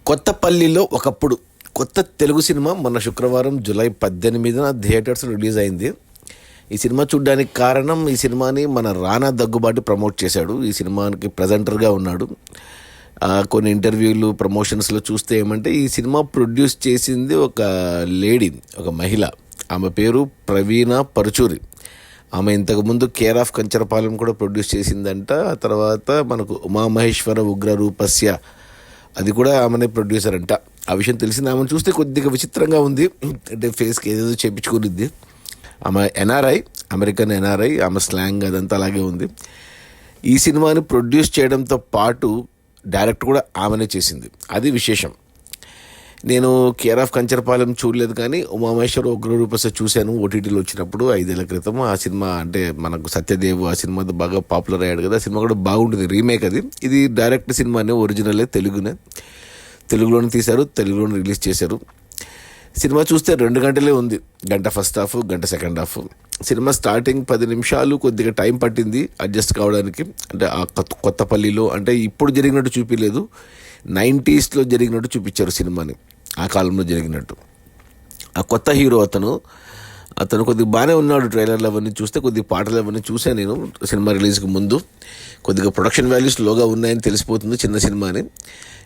కొత్తపల్లిలో ఒకప్పుడు కొత్త తెలుగు సినిమా మొన్న శుక్రవారం జూలై 18న థియేటర్స్ రిలీజ్ అయింది. ఈ సినిమా చూడడానికి కారణం, ఈ సినిమాని మన రానా దగ్గుబాటి ప్రమోట్ చేశాడు. ఈ సినిమాకి ప్రజెంటర్గా ఉన్నాడు. కొన్ని ఇంటర్వ్యూలు, ప్రమోషన్స్లో చూస్తే ఏమంటే, ఈ సినిమా ప్రొడ్యూస్ చేసింది ఒక లేడీ, ఒక మహిళ. ఆమె పేరు ప్రవీణ పరుచూరి. ఆమె ఇంతకుముందు కేర్ ఆఫ్ కంచరపాలెం కూడా ప్రొడ్యూస్ చేసిందంట. ఆ తర్వాత మనకు ఉమామహేశ్వర ఉగ్ర రూపస్య, అది కూడా ఆమెనే ప్రొడ్యూసర్ అంట. ఆ విషయం తెలిసింది. ఆమెను చూస్తే కొద్దిగా విచిత్రంగా ఉంది, అంటే ఫేస్కి ఏదేదో చేపించుకునిద్ది. ఆమె ఎన్ఆర్ఐ, అమెరికన్ ఎన్ఆర్ఐ. ఆమె స్లాంగ్ అదంతా అలాగే ఉంది. ఈ సినిమాని ప్రొడ్యూస్ చేయడంతో పాటు డైరెక్ట్ కూడా ఆమెనే చేసింది. అది విశేషం. నేను కేర్ ఆఫ్ కంచరపాలెం చూడలేదు, కానీ ఉమామహేశ్వర ఉగ్రరూపస్య చూశాను ఓటీటీలో వచ్చినప్పుడు 5 ఏళ్ల క్రితం. ఆ సినిమా అంటే మనకు సత్యదేవ్ ఆ సినిమాతో బాగా పాపులర్ అయ్యాడు కదా. ఆ సినిమా కూడా బాగుంటుంది, రీమేక్ అది. ఇది డైరెక్ట్ సినిమానే, ఒరిజినలే, తెలుగులోనే తీశారు, తెలుగులోనే రిలీజ్ చేశారు. సినిమా చూస్తే 2 గంటలే ఉంది. గంట ఫస్ట్ హాఫ్, గంట సెకండ్ హాఫ్. సినిమా స్టార్టింగ్ 10 నిమిషాలు కొద్దిగా టైం పట్టింది అడ్జస్ట్ కావడానికి. అంటే ఆ కొత్తపల్లిలో అంటే ఇప్పుడు జరిగినట్టు చూపించలేదు, 90స్లో జరిగినట్టు చూపించారు సినిమాని, ఆ కాలంలో జరిగినట్టు. ఆ కొత్త హీరో అతను కొద్దిగా బాగానే ఉన్నాడు. ట్రైలర్లు అవన్నీ చూస్తే, కొద్దిగా పాటలు అవన్నీ చూశాను నేను సినిమా రిలీజ్కి ముందు. కొద్దిగా ప్రొడక్షన్ వాల్యూస్ లోగా ఉన్నాయని తెలిసిపోతుంది చిన్న సినిమాని.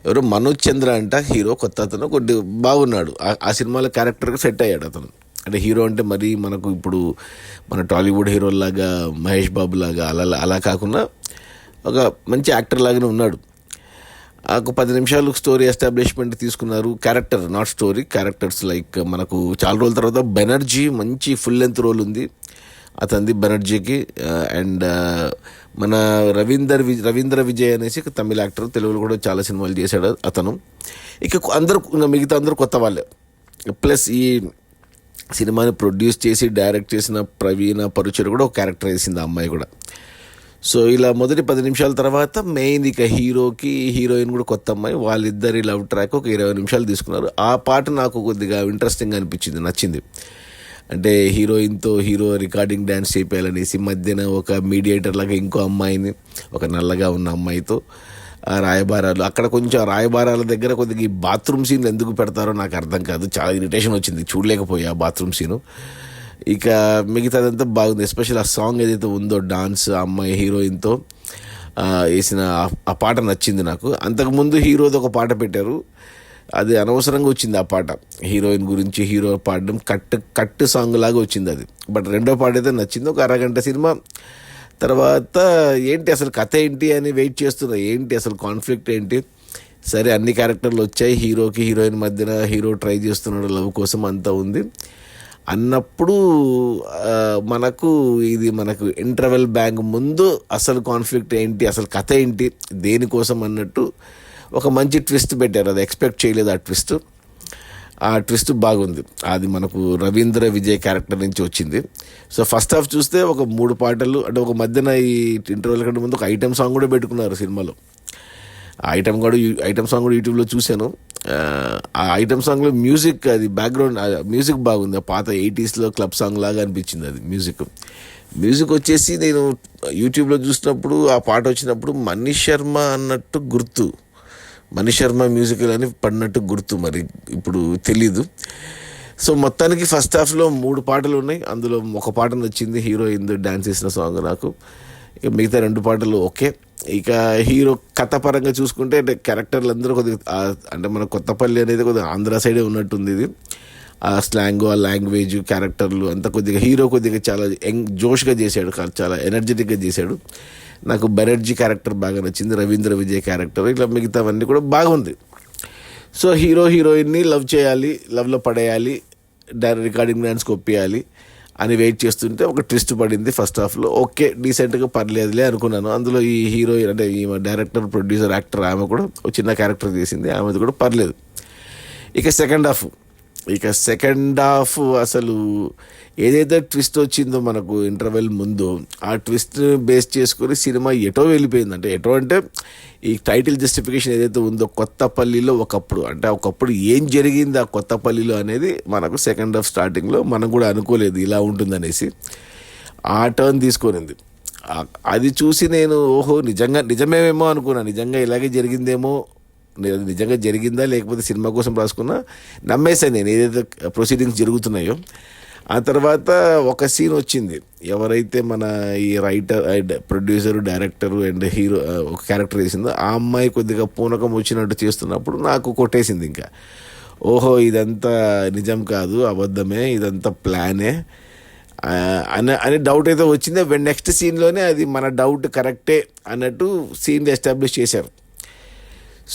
ఎవరో మనోజ్ చంద్ర అంట హీరో, కొత్త అతను. కొద్దిగా బాగున్నాడు. ఆ సినిమాలో క్యారెక్టర్గా సెట్ అయ్యాడు అతను. అంటే హీరో అంటే మరీ మనకు ఇప్పుడు మన టాలీవుడ్ హీరోలాగా, మహేష్ బాబు లాగా అలా కాకుండా ఒక మంచి యాక్టర్ లాగానే ఉన్నాడు. ఒక 10 నిమిషాలు స్టోరీ ఎస్టాబ్లిష్మెంట్ తీసుకున్నారు. Character, not story, characters. Like మనకు చాలా రోజుల తర్వాత బెనర్జీ మంచి ఫుల్ లెంత్ రోల్ ఉంది అతనిది, బెనర్జీకి. అండ్ మన రవీంద్ర విజయ్ అనేసి తమిళ యాక్టర్, తెలుగులో కూడా చాలా సినిమాలు చేశాడు అతను. మిగతా అందరూ కొత్త వాళ్ళే. ప్లస్ ఈ సినిమాని ప్రొడ్యూస్ చేసి డైరెక్ట్ చేసిన ప్రవీణ పరుచూరి కూడా ఒక క్యారెక్టర్ వేసింది ఆ అమ్మాయి కూడా. సో ఇలా మొదటి 10 నిమిషాల తర్వాత మెయిన్ ఇక హీరోకి హీరోయిన్ కూడా కొత్త అమ్మాయి, వాళ్ళిద్దరి లవ్ ట్రాక్ ఒక 20 నిమిషాలు తీసుకున్నారు. ఆ పాట నాకు కొద్దిగా ఇంట్రెస్టింగ్గా అనిపించింది, నచ్చింది. అంటే హీరోయిన్తో హీరో రికార్డింగ్ డ్యాన్స్ చేయాలనేసి మధ్యన ఒక మీడియేటర్ లాగా ఇంకో అమ్మాయిని, ఒక నల్లగా ఉన్న అమ్మాయితో రాయబారాలు. అక్కడ కొంచెం రాయబారాల దగ్గర కొద్దిగా ఈ బాత్రూమ్ సీన్లు ఎందుకు పెడతారో నాకు అర్థం కాదు. చాలా ఇరిటేషన్ వచ్చింది, చూడలేకపోయా బాత్రూమ్ సీను. ఇక మిగతాదంతా బాగుంది. ఎస్పెషల్ ఆ సాంగ్ ఏదైతే ఉందో, డాన్స్, ఆ అమ్మాయి హీరోయిన్తో వేసిన ఆ పాట నచ్చింది నాకు. అంతకుముందు హీరోది ఒక పాట పెట్టారు, అది అనవసరంగా వచ్చింది ఆ పాట. హీరోయిన్ గురించి హీరో పాడడం కట్ సాంగ్ లాగా వచ్చింది అది. బట్ రెండో పాట అయితే నచ్చింది. ఒక అరగంట సినిమా తర్వాత ఏంటి అసలు కథ ఏంటి అని వెయిట్ చేస్తున్నా. ఏంటి అసలు కాన్ఫ్లిక్ట్ ఏంటి? సరే, అన్ని క్యారెక్టర్లు వచ్చాయి. హీరోకి హీరోయిన్ మధ్యన హీరో ట్రై చేస్తున్నాడు లవ్ కోసం, అంతా ఉంది అన్నప్పుడు మనకు ఇంటర్వెల్ బ్యాంక్ ముందు అసలు కాన్ఫ్లిక్ట్ ఏంటి, అసలు కథ ఏంటి, దేనికోసం అన్నట్టు ఒక మంచి ట్విస్ట్ పెట్టారు. అది ఎక్స్పెక్ట్ చేయలేదు ఆ ట్విస్ట్ బాగుంది. అది మనకు రవీంద్ర విజయ్ క్యారెక్టర్ నుంచి వచ్చింది. సో ఫస్ట్ హాఫ్ చూస్తే ఒక 3 పాటలు, అంటే ఒక మధ్యన ఈ ఇంటర్వెల్ కంటే ముందు ఒక ఐటమ్ సాంగ్ కూడా పెట్టుకున్నారు సినిమాలో. ఆ ఐటమ్ సాంగ్ కూడా యూట్యూబ్లో చూశాను. ఆ ఐటమ్ సాంగ్లో మ్యూజిక్, అది బ్యాక్గ్రౌండ్ మ్యూజిక్ బాగుంది. ఆ పాత 80స్లో క్లబ్ సాంగ్ లాగా అనిపించింది అది మ్యూజిక్ వచ్చేసి. నేను యూట్యూబ్లో చూసినప్పుడు ఆ పాట వచ్చినప్పుడు మనీష్ శర్మ అన్నట్టు గుర్తు, మనీష్ శర్మ మ్యూజికల్ అని పడినట్టు గుర్తు, మరి ఇప్పుడు తెలీదు. సో మొత్తానికి ఫస్ట్ హాఫ్లో 3 పాటలు ఉన్నాయి. అందులో ఒక పాట నచ్చింది, హీరోయిన్ డ్యాన్స్ చేసిన సాంగ్ నాకు. ఇక మిగతా 2 పాటలు ఓకే. ఇక హీరో కథ పరంగా చూసుకుంటే, అంటే క్యారెక్టర్లు అందరూ కొద్దిగా, అంటే మన కొత్తపల్లి అనేది కొద్దిగా ఆంధ్ర సైడే ఉన్నట్టుంది ఇది. ఆ స్లాంగ్, ఆ లాంగ్వేజ్, క్యారెక్టర్లు అంతా కొద్దిగా హీరో కొద్దిగా చాలా జోష్గా చేశాడు, చాలా ఎనర్జెటిక్గా చేశాడు. నాకు బెనర్జీ క్యారెక్టర్ బాగా నచ్చింది, రవీంద్ర విజయ్ క్యారెక్టర్. ఇట్లా మిగతావన్నీ కూడా బాగుంది. సో హీరో హీరోయిన్ని లవ్ చేయాలి, లవ్లో పడేయాలి, రికార్డింగ్ డాన్స్కి ఒప్పేయాలి అని వెయిట్ చేస్తుంటే ఒక ట్విస్ట్ పడింది ఫస్ట్ హాఫ్లో. ఓకే, డీసెంట్గా పర్లేదులే అనుకున్నాను. అందులో ఈ హీరోయిన్, అంటే ఈ డైరెక్టర్, ప్రొడ్యూసర్, యాక్టర్, ఆమె కూడా ఒక చిన్న క్యారెక్టర్ చేసింది, ఆమెది కూడా పర్లేదు. ఇక సెకండ్ హాఫ్ అసలు ఏదైతే ట్విస్ట్ వచ్చిందో మనకు ఇంటర్వెల్ ముందు, ఆ ట్విస్ట్ బేస్ చేసుకొని సినిమా ఎటో వెళ్ళిపోయింది. అంటే ఈ టైటిల్ జస్టిఫికేషన్ ఏదైతే ఉందో, కొత్తపల్లిలో ఒకప్పుడు, అంటే ఒకప్పుడు ఏం జరిగింది ఆ కొత్తపల్లిలో అనేది మనకు సెకండ్ హాఫ్ స్టార్టింగ్లో మనం కూడా అనుకోలేదు ఇలా ఉంటుందనేసి. ఆ టర్న్ తీసుకొనింది. అది చూసి నేను నిజమేమో అనుకున్నాను, నిజంగా ఇలాగే జరిగిందేమో నేను నిజంగా జరిగిందా లేకపోతే సినిమా కోసం రాసుకున్నా నమ్మేశాను నేను ఏదైతే ప్రొసీడింగ్స్ జరుగుతున్నాయో. ఆ తర్వాత ఒక సీన్ వచ్చింది, ఎవరైతే మన ఈ writer producer director and hero ఒక క్యారెక్టర్ వేసిందో ఆ అమ్మాయి కొద్దిగా పూనకం వచ్చినట్టు చేస్తున్నప్పుడు నాకు కొట్టేసింది. ఇంకా ఓహో ఇదంతా నిజం కాదు, అబద్ధమే, ఇదంతా ప్లానే అనే డౌట్ అయితే వచ్చింది. నెక్స్ట్ సీన్లోనే అది మన డౌట్ కరెక్టే అన్నట్టు సీన్ ఎస్టాబ్లిష్ చేశారు.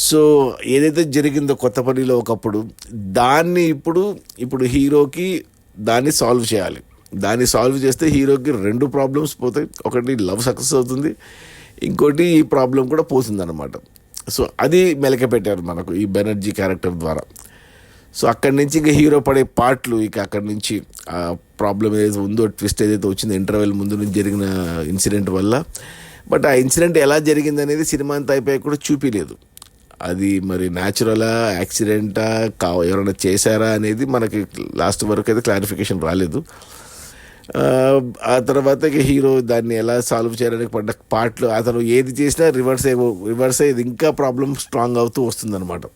సో ఏదైతే జరిగిందో కొత్తపల్లిలో ఒకప్పుడు దాన్ని ఇప్పుడు హీరోకి దాన్ని సాల్వ్ చేయాలి. దాన్ని సాల్వ్ చేస్తే హీరోకి 2 ప్రాబ్లమ్స్ పోతాయి. ఒకటి లవ్ సక్సెస్ అవుతుంది, ఇంకోటి ఈ ప్రాబ్లం కూడా పోతుంది అనమాట. సో అది మెలక పెట్టారు మనకు ఈ బెనర్జీ క్యారెక్టర్ ద్వారా. సో అక్కడి నుంచి ఇంకా హీరో పడే పాటలు, ఇక అక్కడి నుంచి ఆ ప్రాబ్లం ఏదైతే ఉందో, ట్విస్ట్ ఏదైతే వచ్చిందో ఇంటర్వెల్ ముందు నుంచి జరిగిన ఇన్సిడెంట్ వల్ల. బట్ ఆ ఇన్సిడెంట్ ఎలా జరిగింది అనేది సినిమా అంతా అయిపోయి కూడా చూపించలేదు. అది మరి న్యాచురలా, యాక్సిడెంటా, ఎవరైనా చేశారా అనేది మనకి లాస్ట్ వరకు అయితే క్లారిఫికేషన్ రాలేదు. ఆ తర్వాత ఇక హీరో దాన్ని ఎలా సాల్వ్ చేయడానికి పడ్డ పాటలు, అతను ఏది చేసినా రివర్స్ అయ్యేది ఇంకా ప్రాబ్లం స్ట్రాంగ్ అవుతూ వస్తుందన్నమాట.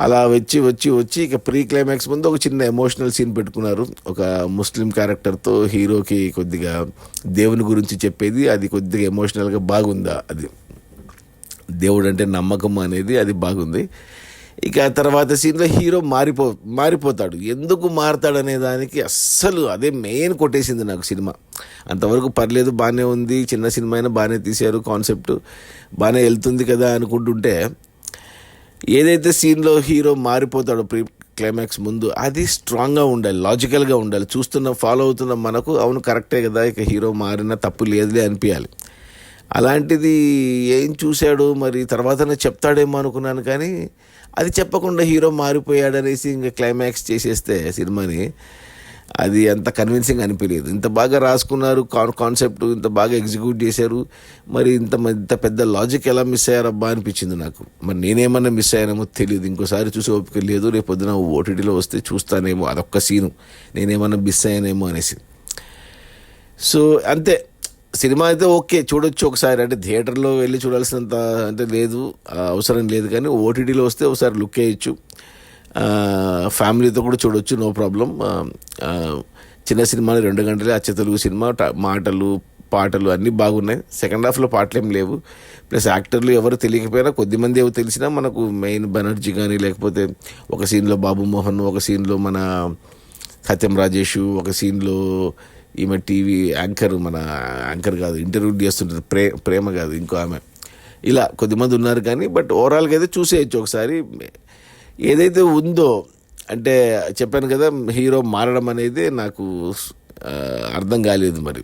అలా వచ్చి ఇక ప్రీ క్లైమాక్స్ ముందు ఒక చిన్న ఎమోషనల్ సీన్ పెట్టుకున్నారు. ఒక ముస్లిం క్యారెక్టర్తో హీరోకి కొద్దిగా దేవుని గురించి చెప్పేది, అది కొద్దిగా ఎమోషనల్గా బాగుందా, అది దేవుడు అంటే నమ్మకం అనేది అది బాగుంది. ఇక తర్వాత సీన్లో హీరో మారిపోతాడు. ఎందుకు మారుతాడు అనే దానికి అస్సలు అదే మెయిన్ కొట్టేసింది నాకు సినిమా. అంతవరకు పర్లేదు, బాగానే ఉంది, చిన్న సినిమా అయినా బాగానే తీశారు, కాన్సెప్ట్ బాగానే వెళ్తుంది కదా అనుకుంటుంటే, ఏదైతే సీన్లో హీరో మారిపోతాడో ప్రీ క్లైమాక్స్ ముందు అది స్ట్రాంగ్గా ఉండాలి, లాజికల్గా ఉండాలి. ఫాలో అవుతున్న మనకు అవును కరెక్టే కదా, ఇక హీరో మారినా తప్పు లేదులే అనిపించాలి. అలాంటిది ఏం చూశాడు మరి, తర్వాతనే చెప్తాడేమో అనుకున్నాను, కానీ అది చెప్పకుండా హీరో మారిపోయాడనేసి ఇంకా క్లైమాక్స్ చేసేస్తే సినిమాని అది అంత కన్విన్సింగ్ అనిపించలేదు. ఇంత బాగా రాసుకున్నారు కాన్సెప్ట్, ఇంత బాగా ఎగ్జిక్యూట్ చేశారు, మరి ఇంత పెద్ద లాజిక్ ఎలా మిస్ అయ్యారబ్బా అనిపించింది నాకు. మరి నేనేమన్నా మిస్ అయ్యానేమో తెలియదు, ఇంకోసారి చూసే ఓపిక లేదు. రేపు పొద్దున ఓటీటీలో వస్తే చూస్తానేమో, అదొక్క సీను నేనేమన్నా మిస్ అయ్యానేమో అనేసి. సో అంతే, సినిమా అయితే ఓకే, చూడొచ్చు ఒకసారి. అంటే థియేటర్లో వెళ్ళి చూడాల్సినంత అంటే లేదు, అవసరం లేదు, కానీ ఓటీటీలో వస్తే ఒకసారి లుక్ వేయచ్చు, ఫ్యామిలీతో కూడా చూడొచ్చు, నో ప్రాబ్లం. చిన్న సినిమాని 2 గంటలే, అచ్చ తెలుగు సినిమా, మాటలు పాటలు అన్నీ బాగున్నాయి. సెకండ్ హాఫ్లో పాటలు ఏం లేవు. ప్లస్ యాక్టర్లు ఎవరు తెలియకపోయినా కొద్దిమంది ఎవరు తెలిసినా మనకు మెయిన్ బెనర్జీ కానీ, లేకపోతే ఒక సీన్లో బాబు మోహన్, ఒక సీన్లో మన సత్యం రాజేష్, ఒక సీన్లో ఈమె టీవీ యాంకర్, మన యాంకర్ కాదు ఇంటర్వ్యూ చేస్తుంటారు, ప్రేమ కాదు ఇంకో ఆమె, ఇలా కొద్దిమంది ఉన్నారు. కానీ బట్ ఓవరాల్గా అయితే చూసేయచ్చు ఒకసారి. ఏదైతే ఉందో అంటే చెప్పాను కదా, హీరో మారడం అనేది నాకు అర్థం కాలేదు మరి.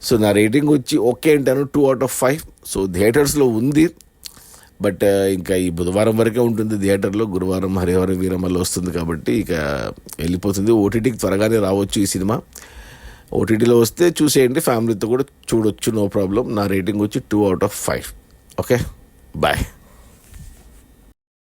సో నా రేటింగ్ వచ్చి ఓకే అంటాను, 2/5. సో థియేటర్స్లో ఉంది, బట్ ఇంకా ఈ బుధవారం వరకే ఉంటుంది థియేటర్లో. గురువారం హరిహర వీరమల్ల వస్తుంది కాబట్టి ఇక వెళ్ళిపోతుంది. ఓటీటీకి త్వరగానే రావచ్చు ఈ సినిమా. ఓటీటీలో వస్తే చూసేయండి, ఫ్యామిలీతో కూడా చూడొచ్చు, నో ప్రాబ్లం. నా రేటింగ్ వచ్చి 2/5. Okay, bye.